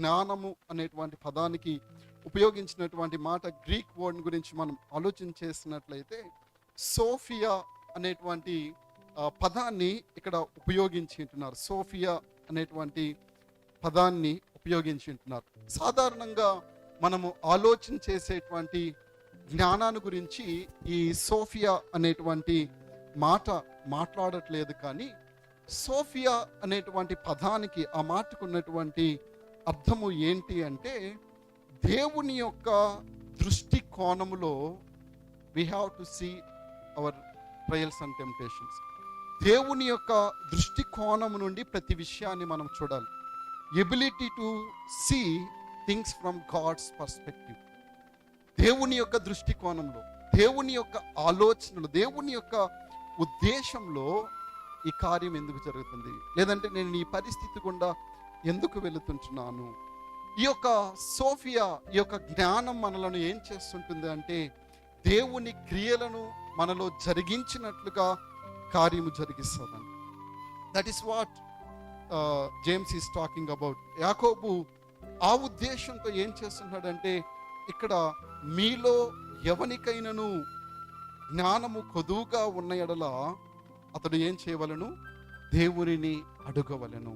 జ్ఞానము అనేటువంటి పదానికి ఉపయోగించినటువంటి మాట, గ్రీక్ వర్డ్ గురించి మనం ఆలోచన చేసినట్లయితే సోఫియా అనేటువంటి పదాన్ని ఇక్కడ ఉపయోగించి ఉంటున్నారు. సోఫియా అనేటువంటి పదాన్ని ఉపయోగించి ఉంటున్నారు. సాధారణంగా మనము ఆలోచన చేసేటువంటి జ్ఞానాన్ని గురించి ఈ సోఫియా అనేటువంటి మాట మాట్లాడట్లేదు. కానీ సోఫియా అనేటువంటి పదానికి, ఆ మాటకు ఉన్నటువంటి అర్థము ఏంటి అంటే, దేవుని యొక్క దృష్టి కోణములో we have to see our trials and temptations. దేవుని యొక్క దృష్టి కోణము నుండి ప్రతి విషయాన్ని మనం చూడాలి. Ability to see things from God's perspective. దేవుని యొక్క దృష్టి కోణంలో, దేవుని యొక్క ఆలోచనలు, దేవుని యొక్క ఉద్దేశంలో ఈ కార్యం ఎందుకు జరుగుతుంది, లేదంటే నేను ఈ పరిస్థితి గుండా ఎందుకు వెళుతుంటున్నాను. ఈ యొక్క సోఫియా, ఈ యొక్క జ్ఞానం మనలను ఏం చేస్తుంటుంది అంటే, దేవుని క్రియలను మనలో జరిగించినట్లుగా కార్యము జరిగిస్తుందండి. That is what James is talking about. యాకోబు ఆ ఉద్దేశంతో ఏం చేస్తున్నాడంటే, ఇక్కడ మీలో ఎవనికైనను జ్ఞానము కొదువుగా ఉన్న ఎడల అతడు ఏం చేయవలను, దేవునిని అడగవలెను.